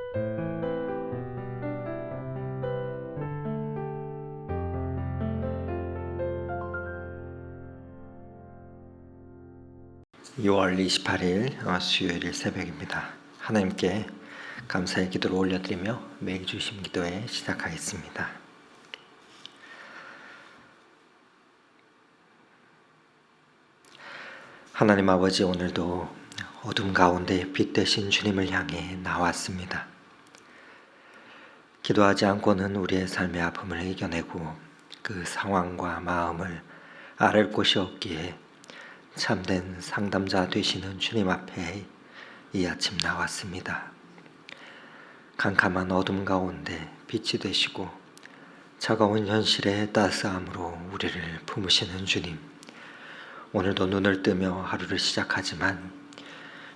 (6월 28일) 수요일 새벽입니다. 하나님께 감사의 기도를 올려드리며 매일 주심 기도에 시작하겠습니다. 하나님 아버지, 오늘도 어둠 가운데 빛 되신 주님을 향해 나왔습니다. 기도하지 않고는 우리의 삶의 아픔을 이겨내고 그 상황과 마음을 앓을 곳이 없기에 참된 상담자 되시는 주님 앞에 이 아침 나왔습니다. 캄캄한 어둠 가운데 빛이 되시고 차가운 현실의 따스함으로 우리를 품으시는 주님, 오늘도 눈을 뜨며 하루를 시작하지만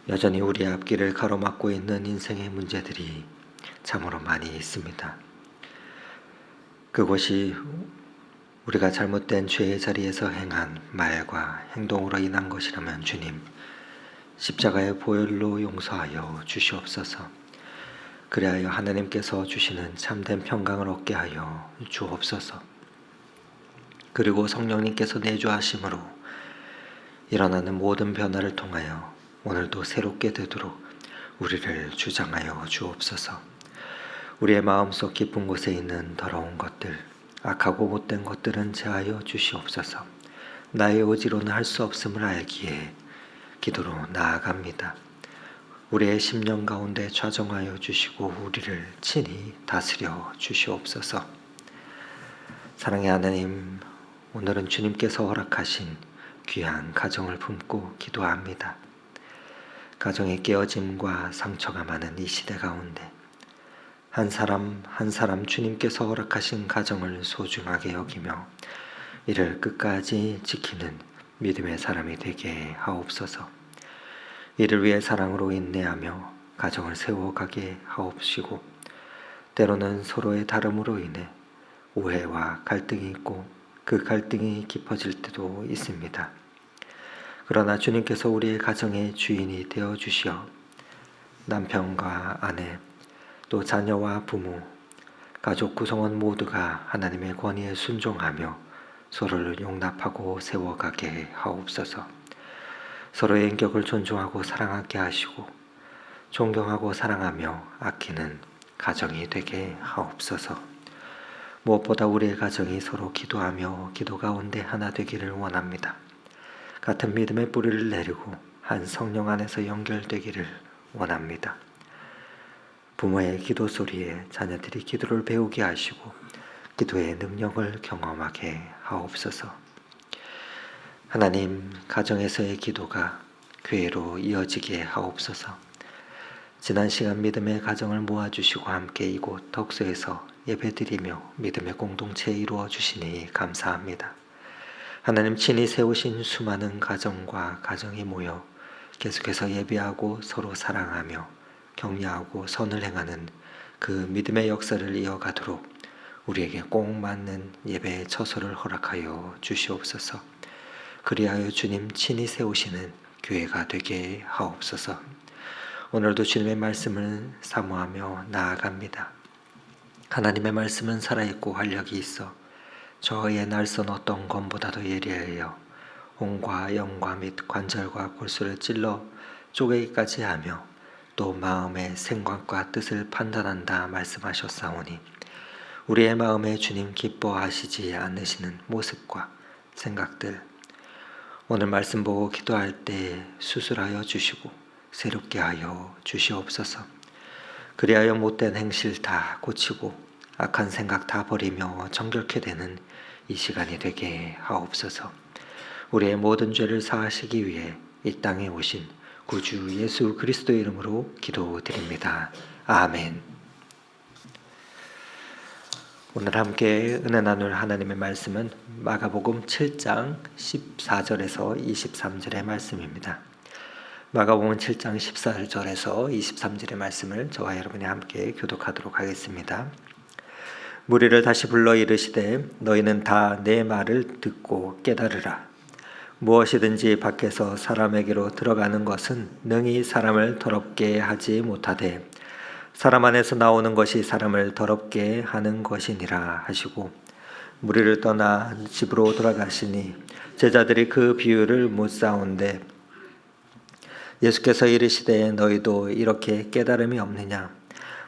여전히 우리의 앞길을 가로막고 있는 인생의 문제들이 참으로 많이 있습니다. 그것이 우리가 잘못된 죄의 자리에서 행한 말과 행동으로 인한 것이라면 주님, 십자가의 보혈로 용서하여 주시옵소서. 그리하여 하나님께서 주시는 참된 평강을 얻게 하여 주옵소서. 그리고 성령님께서 내주하심으로 일어나는 모든 변화를 통하여 오늘도 새롭게 되도록 우리를 주장하여 주옵소서. 우리의 마음속 깊은 곳에 있는 더러운 것들, 악하고 못된 것들은 제하여 주시옵소서. 나의 의지로는 할 수 없음을 알기에 기도로 나아갑니다. 우리의 심령 가운데 좌정하여 주시고 우리를 친히 다스려 주시옵소서. 사랑의 하나님, 오늘은 주님께서 허락하신 귀한 가정을 품고 기도합니다. 가정의 깨어짐과 상처가 많은 이 시대 가운데 한 사람 한 사람 주님께서 허락하신 가정을 소중하게 여기며 이를 끝까지 지키는 믿음의 사람이 되게 하옵소서. 이를 위해 사랑으로 인내하며 가정을 세워가게 하옵시고, 때로는 서로의 다름으로 인해 오해와 갈등이 있고 그 갈등이 깊어질 때도 있습니다. 그러나 주님께서 우리의 가정의 주인이 되어 주시어 남편과 아내, 또 자녀와 부모, 가족 구성원 모두가 하나님의 권위에 순종하며 서로를 용납하고 세워가게 하옵소서. 서로의 인격을 존중하고 사랑하게 하시고 존경하고 사랑하며 아끼는 가정이 되게 하옵소서. 무엇보다 우리의 가정이 서로 기도하며 기도 가운데 하나 되기를 원합니다. 같은 믿음의 뿌리를 내리고 한 성령 안에서 연결되기를 원합니다. 부모의 기도 소리에 자녀들이 기도를 배우게 하시고 기도의 능력을 경험하게 하옵소서. 하나님, 가정에서의 기도가 교회로 이어지게 하옵소서. 지난 시간 믿음의 가정을 모아주시고 함께 이곳 덕소에서 예배드리며 믿음의 공동체 이루어 주시니 감사합니다. 하나님, 친히 세우신 수많은 가정과 가정이 모여 계속해서 예배하고 서로 사랑하며 격려하고 선을 행하는 그 믿음의 역사를 이어가도록 우리에게 꼭 맞는 예배의 처소를 허락하여 주시옵소서. 그리하여 주님 친히 세우시는 교회가 되게 하옵소서. 오늘도 주님의 말씀을 사모하며 나아갑니다. 하나님의 말씀은 살아있고 활력이 있어 저의 날선 어떤 검보다도 예리하여 혼과 영과 및 관절과 골수를 찔러 쪼개기까지 하며 또 마음의 생각과 뜻을 판단한다 말씀하셨사오니, 우리의 마음에 주님 기뻐하시지 않으시는 모습과 생각들, 오늘 말씀 보고 기도할 때 수술하여 주시고 새롭게 하여 주시옵소서. 그리하여 못된 행실 다 고치고 악한 생각 다 버리며 정결케 되는 이 시간이 되게 하옵소서. 우리의 모든 죄를 사하시기 위해 이 땅에 오신 구주 예수 그리스도의 이름으로 기도드립니다. 아멘. 오늘 함께 은혜 나눌 하나님의 말씀은 마가복음 7장 14절에서 23절의 말씀입니다. 마가복음 7장 14절에서 23절의 말씀을 저와 여러분이 함께 교독하도록 하겠습니다. 무리를 다시 불러 이르시되 너희는 다 내 말을 듣고 깨달으라. 무엇이든지 밖에서 사람에게로 들어가는 것은 능히 사람을 더럽게 하지 못하되 사람 안에서 나오는 것이 사람을 더럽게 하는 것이니라 하시고 무리를 떠나 집으로 돌아가시니 제자들이 그 비유를 묻사온데 예수께서 이르시되 너희도 이렇게 깨달음이 없느냐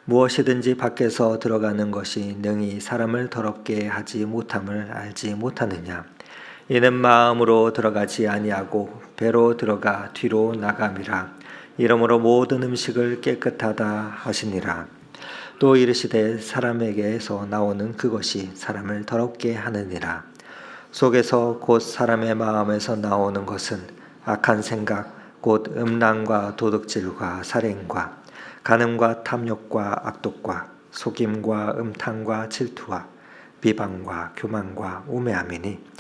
무엇이든지 밖에서 들어가는 것이 능히 사람을 더럽게 하지 못함을 알지 못하느냐 이는 마음으로 들어가지 아니하고 배로 들어가 뒤로 나감이라 이러므로 모든 음식을 깨끗하다 하시니라. 또 이르시되 사람에게서 나오는 그것이 사람을 더럽게 하느니라. 속에서 곧 사람의 마음에서 나오는 것은 악한 생각 곧 음란과 도둑질과 살인과 간음과 탐욕과 악독과 속임과 음탕과 질투와 비방과 교만과 우매함이니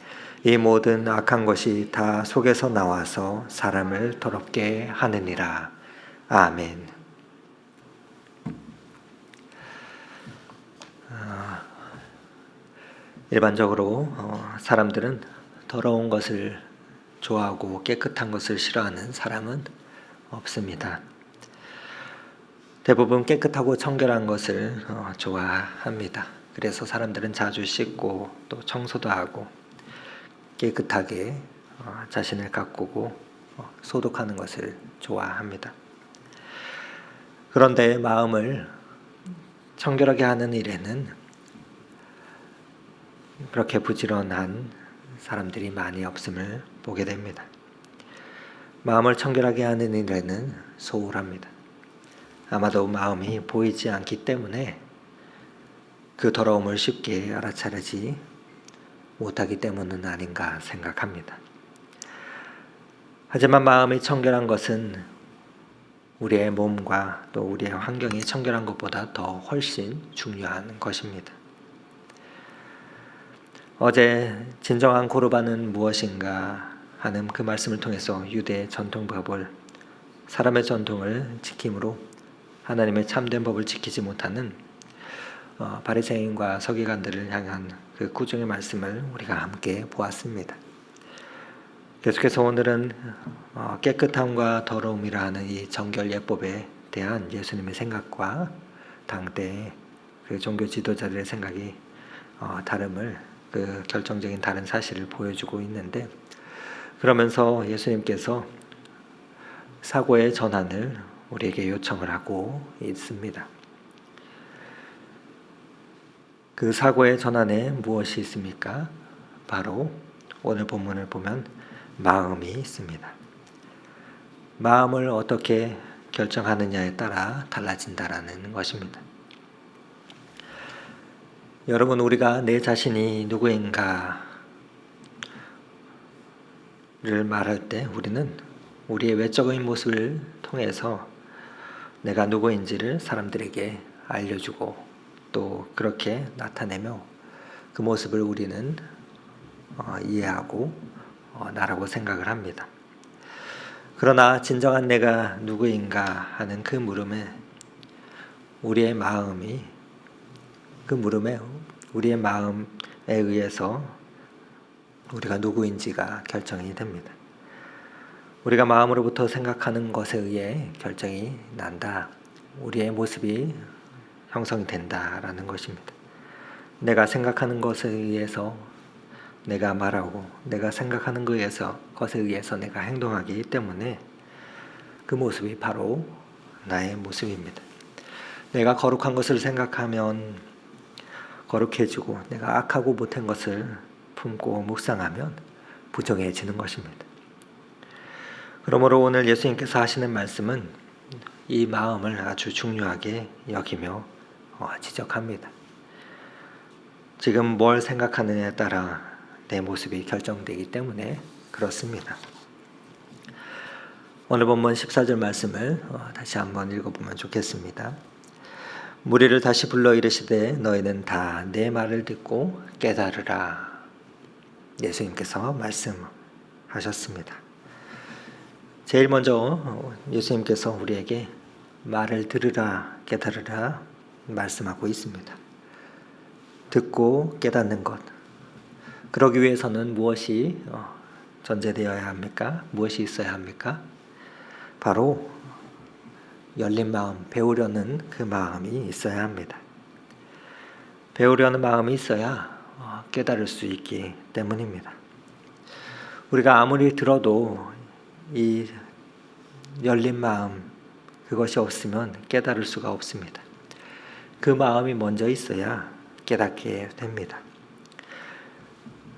이 모든 악한 것이 다 속에서 나와서 사람을 더럽게 하느니라. 아멘. 일반적으로 사람들은 더러운 것을 좋아하고 깨끗한 것을 싫어하는 사람은 없습니다. 대부분 깨끗하고 청결한 것을 좋아합니다. 그래서 사람들은 자주 씻고 또 청소도 하고 깨끗하게 자신을 가꾸고 소독하는 것을 좋아합니다. 그런데 마음을 청결하게 하는 일에는 그렇게 부지런한 사람들이 많이 없음을 보게 됩니다. 마음을 청결하게 하는 일에는 소홀합니다. 아마도 마음이 보이지 않기 때문에 그 더러움을 쉽게 알아차리지 못하기 때문은 아닌가 생각합니다. 하지만 마음이 청결한 것은 우리의 몸과 또 우리의 환경이 청결한 것보다 더 훨씬 중요한 것입니다. 어제 진정한 고르바는 무엇인가 하는 그 말씀을 통해서 유대의 전통법을 사람의 전통을 지킴으로 하나님의 참된 법을 지키지 못하는 바리새인과 서기관들을 향한 그 구중의 말씀을 우리가 함께 보았습니다. 계속해서 오늘은 깨끗함과 더러움이라 하는 이 정결 예법에 대한 예수님의 생각과 당대 그 종교 지도자들의 생각이 다름을 그 결정적인 다른 사실을 보여주고 있는데 그러면서 예수님께서 사고의 전환을 우리에게 요청을 하고 있습니다. 그 사고의 전환에 무엇이 있습니까? 바로 오늘 본문을 보면 마음이 있습니다. 마음을 어떻게 결정하느냐에 따라 달라진다라는 것입니다. 여러분, 우리가 내 자신이 누구인가를 말할 때 우리는 우리의 외적인 모습을 통해서 내가 누구인지를 사람들에게 알려주고 또 그렇게 나타내며 그 모습을 우리는 이해하고 나라고 생각을 합니다. 그러나 진정한 내가 누구인가 하는 그 물음에 우리의 마음에 의해서 우리가 누구인지가 결정이 됩니다. 우리가 마음으로부터 생각하는 것에 의해 결정이 난다. 우리의 모습이 형성이 된다라는 것입니다. 내가 생각하는 것에 의해서 내가 말하고 내가 생각하는 것에 의해서 내가 행동하기 때문에 그 모습이 바로 나의 모습입니다. 내가 거룩한 것을 생각하면 거룩해지고 내가 악하고 못한 것을 품고 묵상하면 부정해지는 것입니다. 그러므로 오늘 예수님께서 하시는 말씀은 이 마음을 아주 중요하게 여기며 지적합니다. 지금 뭘 생각하느냐에 따라 내 모습이 결정되기 때문에 그렇습니다. 오늘 본문 14절 말씀을 다시 한번 읽어보면 좋겠습니다. 무리를 다시 불러 이르시되 너희는 다 내 말을 듣고 깨달으라. 예수님께서 말씀하셨습니다. 제일 먼저 예수님께서 우리에게 말을 들으라, 깨달으라 말씀하고 있습니다. 듣고 깨닫는 것. 그러기 위해서는 무엇이 전제되어야 합니까? 무엇이 있어야 합니까? 바로 열린 마음, 배우려는 그 마음이 있어야 합니다. 배우려는 마음이 있어야 깨달을 수 있기 때문입니다. 우리가 아무리 들어도 이 열린 마음, 그것이 없으면 깨달을 수가 없습니다. 그 마음이 먼저 있어야 깨닫게 됩니다.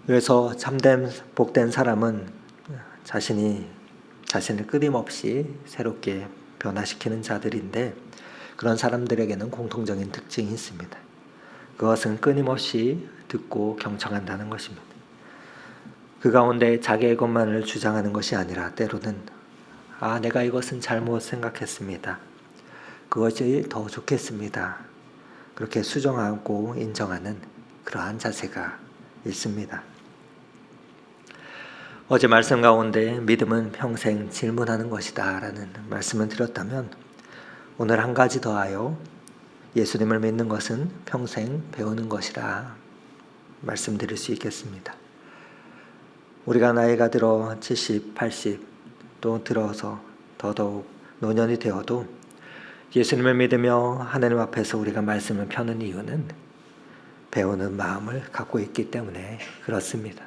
그래서 참된 복된 사람은 자신을 끊임없이 새롭게 변화시키는 자들인데, 그런 사람들에게는 공통적인 특징이 있습니다. 그것은 끊임없이 듣고 경청한다는 것입니다. 그 가운데 자기의 것만을 주장하는 것이 아니라 때로는 내가 이것은 잘못 생각했습니다. 그것이 더 좋겠습니다. 그렇게 수정하고 인정하는 그러한 자세가 있습니다. 어제 말씀 가운데 믿음은 평생 질문하는 것이다 라는 말씀을 드렸다면, 오늘 한 가지 더하여 예수님을 믿는 것은 평생 배우는 것이라 말씀드릴 수 있겠습니다. 우리가 나이가 들어 70, 80, 또 들어서 더더욱 노년이 되어도 예수님을 믿으며 하나님 앞에서 우리가 말씀을 펴는 이유는 배우는 마음을 갖고 있기 때문에 그렇습니다.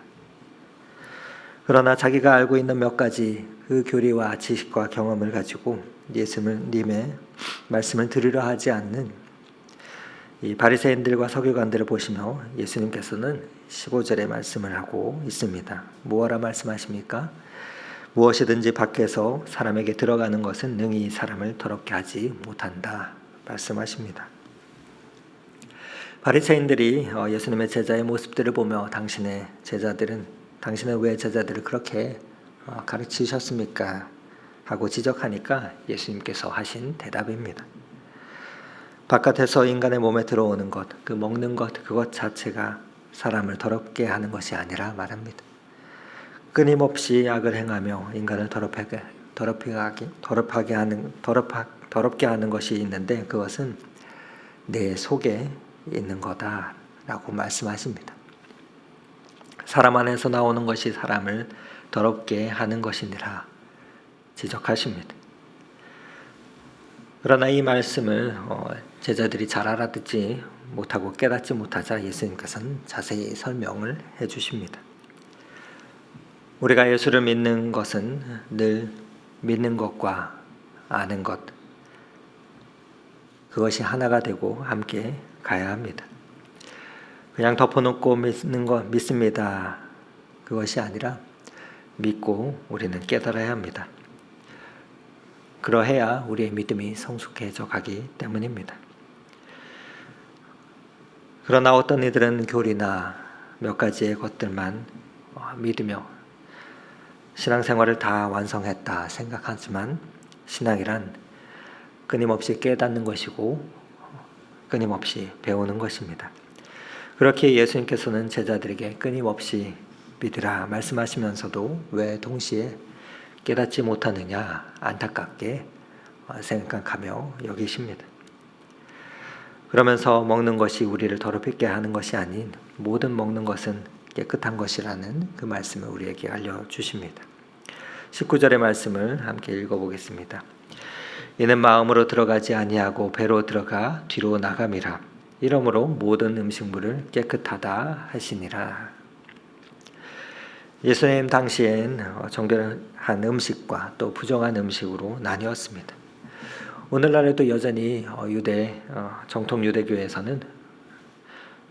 그러나 자기가 알고 있는 몇 가지 그 교리와 지식과 경험을 가지고 예수님의 말씀을 들으려 하지 않는 이 바리새인들과 서기관들을 보시며 예수님께서는 15절의 말씀을 하고 있습니다. 무엇라 말씀하십니까? 무엇이든지 밖에서 사람에게 들어가는 것은 능히 사람을 더럽게 하지 못한다 말씀하십니다. 바리새인들이 예수님의 제자의 모습들을 보며 당신은 왜 제자들을 그렇게 가르치셨습니까? 하고 지적하니까 예수님께서 하신 대답입니다. 바깥에서 인간의 몸에 들어오는 것, 그 먹는 것, 그것 자체가 사람을 더럽게 하는 것이 아니라 말합니다. 끊임없이 악을 행하며 인간을 더럽게 하는 것이 있는데, 그것은 내 속에 있는 거다라고 말씀하십니다. 사람 안에서 나오는 것이 사람을 더럽게 하는 것이니라 지적하십니다. 그러나 이 말씀을 제자들이 잘 알아듣지 못하고 깨닫지 못하자 예수님께서는 자세히 설명을 해주십니다. 우리가 예수를 믿는 것은 늘 믿는 것과 아는 것, 그것이 하나가 되고 함께 가야 합니다. 그냥 덮어놓고 믿습니다. 그것이 아니라 믿고 우리는 깨달아야 합니다. 그러해야 우리의 믿음이 성숙해져 가기 때문입니다. 그러나 어떤 이들은 교리나 몇 가지의 것들만 믿으며 신앙생활을 다 완성했다 생각하지만, 신앙이란 끊임없이 깨닫는 것이고 끊임없이 배우는 것입니다. 그렇게 예수님께서는 제자들에게 끊임없이 믿으라 말씀하시면서도 왜 동시에 깨닫지 못하느냐 안타깝게 생각하며 여기십니다. 그러면서 먹는 것이 우리를 더럽게 하는 것이 아닌 모든 먹는 것은 깨끗한 것이라는 그 말씀을 우리에게 알려주십니다. 19절의 말씀을 함께 읽어보겠습니다. 이는 마음으로 들어가지 아니하고 배로 들어가 뒤로 나감이라. 이러므로 모든 음식물을 깨끗하다 하시니라. 예수님 당시엔 정결한 음식과 또 부정한 음식으로 나뉘었습니다. 오늘날에도 여전히 정통 유대교에서는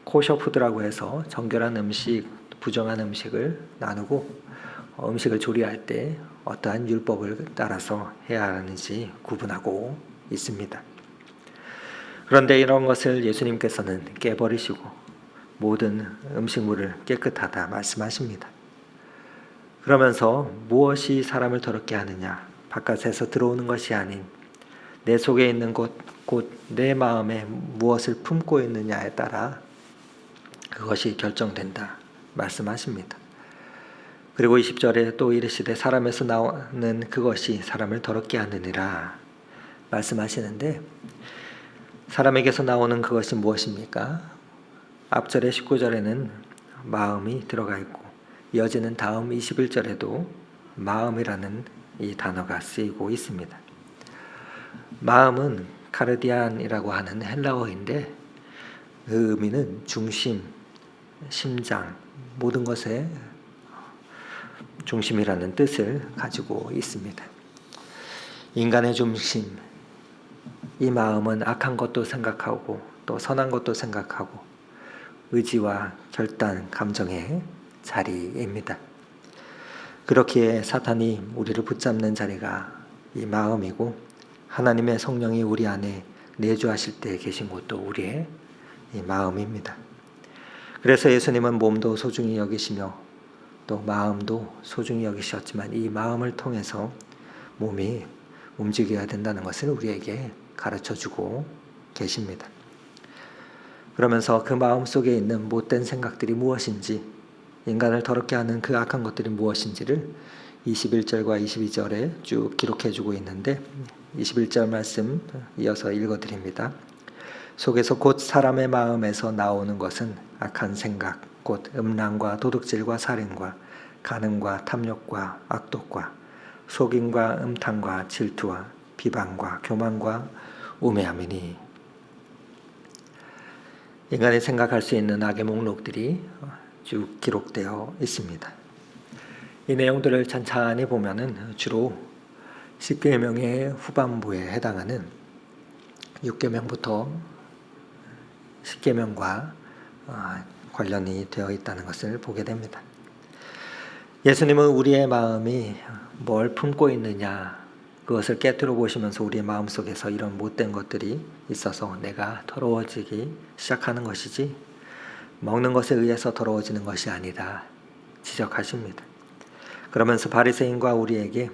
코셔푸드라고 해서 정결한 음식, 부정한 음식을 나누고 음식을 조리할 때 어떠한 율법을 따라서 해야 하는지 구분하고 있습니다. 그런데 이런 것을 예수님께서는 깨버리시고 모든 음식물을 깨끗하다 말씀하십니다. 그러면서 무엇이 사람을 더럽게 하느냐, 바깥에서 들어오는 것이 아닌 내 속에 있는 것, 곧 내 마음에 무엇을 품고 있느냐에 따라 그것이 결정된다 말씀하십니다. 그리고 20절에 또 이르시되 사람에서 나오는 그것이 사람을 더럽게 하느니라 말씀하시는데, 사람에게서 나오는 그것이 무엇입니까? 앞절의 19절에는 마음이 들어가 있고 이어지는 다음 21절에도 마음이라는 이 단어가 쓰이고 있습니다. 마음은 카르디안이라고 하는 헬라어인데 그 의미는 중심, 심장, 모든 것의 중심이라는 뜻을 가지고 있습니다. 인간의 중심, 이 마음은 악한 것도 생각하고 또 선한 것도 생각하고 의지와 결단, 감정의 자리입니다. 그렇기에 사탄이 우리를 붙잡는 자리가 이 마음이고 하나님의 성령이 우리 안에 내주하실 때 계신 곳도 우리의 이 마음입니다. 그래서 예수님은 몸도 소중히 여기시며 또 마음도 소중히 여기셨지만 이 마음을 통해서 몸이 움직여야 된다는 것을 우리에게 가르쳐주고 계십니다. 그러면서 그 마음 속에 있는 못된 생각들이 무엇인지, 인간을 더럽게 하는 그 악한 것들이 무엇인지를 21절과 22절에 쭉 기록해주고 있는데 21절 말씀 이어서 읽어드립니다. 속에서 곧 사람의 마음에서 나오는 것은 악한 생각, 곧 음란과 도둑질과 살인과 간음과 탐욕과 악독과 속임과 음탕과 질투와 비방과 교만과 우매함이니. 인간이 생각할 수 있는 악의 목록들이 쭉 기록되어 있습니다. 이 내용들을 찬찬히 보면은 주로 10계명의 후반부에 해당하는 6계명부터 10계명과 관련이 되어 있다는 것을 보게 됩니다. 예수님은 우리의 마음이 뭘 품고 있느냐, 그것을 깨뜨려 보시면서 우리의 마음속에서 이런 못된 것들이 있어서 내가 더러워지기 시작하는 것이지 먹는 것에 의해서 더러워지는 것이 아니다 지적하십니다. 그러면서 바리새인과 우리에게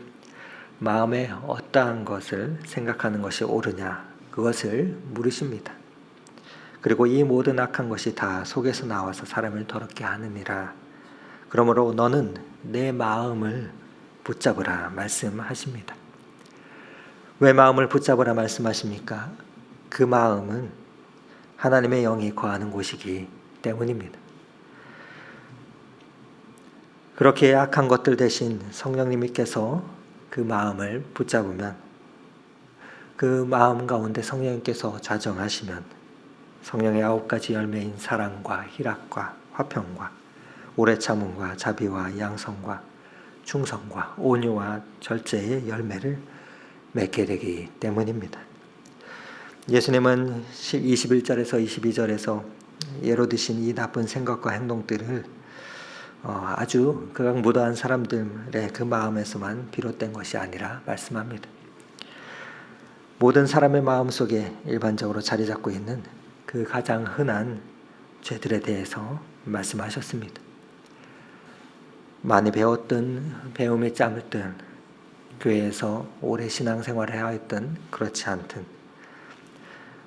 마음에 어떠한 것을 생각하는 것이 옳으냐, 그것을 물으십니다. 그리고 이 모든 악한 것이 다 속에서 나와서 사람을 더럽게 하느니라. 그러므로 너는 내 마음을 붙잡으라 말씀하십니다. 왜 마음을 붙잡으라 말씀하십니까? 그 마음은 하나님의 영이 거하는 곳이기 때문입니다. 그렇게 악한 것들 대신 성령님께서 그 마음을 붙잡으면, 그 마음 가운데 성령님께서 좌정하시면 성령의 9가지 열매인 사랑과 희락과 화평과 오래 참음과 자비와 양성과 충성과 온유와 절제의 열매를 맺게 되기 때문입니다. 예수님은 21절에서 22절에서 예로 드신 이 나쁜 생각과 행동들을 아주 극악무도한 사람들의 그 마음에서만 비롯된 것이 아니라 말씀합니다. 모든 사람의 마음속에 일반적으로 자리 잡고 있는 그 가장 흔한 죄들에 대해서 말씀하셨습니다. 많이 배웠든 배움에 짬을 든, 교회에서 오래 신앙생활을 하였든 그렇지 않든,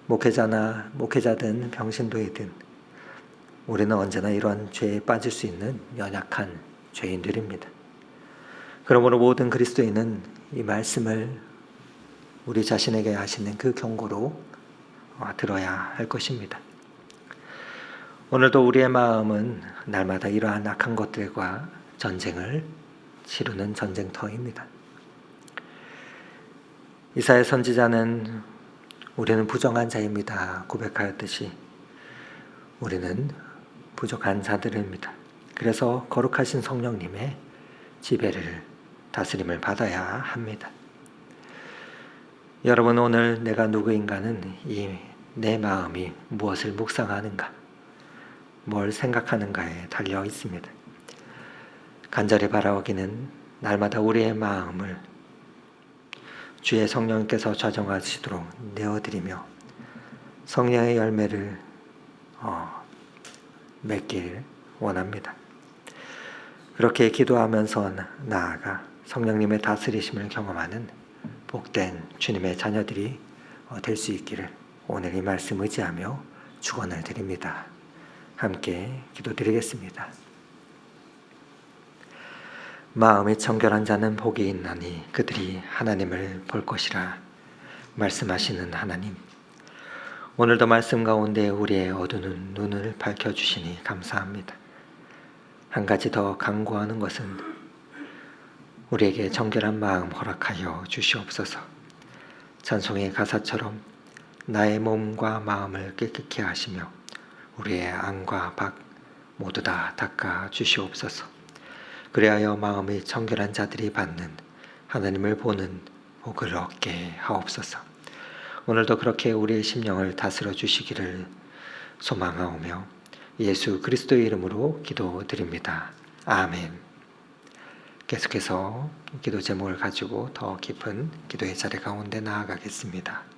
목회자든 병신도이든 우리는 언제나 이러한 죄에 빠질 수 있는 연약한 죄인들입니다. 그러므로 모든 그리스도인은 이 말씀을 우리 자신에게 하시는 그 경고로 들어야 할 것입니다. 오늘도 우리의 마음은 날마다 이러한 악한 것들과 전쟁을 치르는 전쟁터입니다. 이사야 선지자는 우리는 부정한 자입니다 고백하였듯이 우리는 부족한 자들입니다. 그래서 거룩하신 성령님의 지배를, 다스림을 받아야 합니다. 여러분, 오늘 내가 누구인가는 이 내 마음이 무엇을 묵상하는가, 뭘 생각하는가에 달려 있습니다. 간절히 바라오기는 날마다 우리의 마음을 주의 성령께서 좌정하시도록 내어드리며 성령의 열매를 맺길 원합니다. 그렇게 기도하면서 나아가 성령님의 다스리심을 경험하는 복된 주님의 자녀들이 될 수 있기를 오늘 이 말씀 의지하며 축원을 드립니다. 함께 기도드리겠습니다. 마음이 정결한 자는 복이 있나니 그들이 하나님을 볼 것이라 말씀하시는 하나님, 오늘도 말씀 가운데 우리의 어두운 눈을 밝혀주시니 감사합니다. 한 가지 더 간구하는 것은 우리에게 정결한 마음 허락하여 주시옵소서. 찬송의 가사처럼 나의 몸과 마음을 깨끗게 하시며 우리의 안과 밖 모두 다 닦아 주시옵소서. 그리하여 마음이 청결한 자들이 받는 하나님을 보는 복을 얻게 하옵소서. 오늘도 그렇게 우리의 심령을 다스려 주시기를 소망하오며 예수 그리스도의 이름으로 기도드립니다. 아멘. 계속해서 기도 제목을 가지고 더 깊은 기도의 자리 가운데 나아가겠습니다.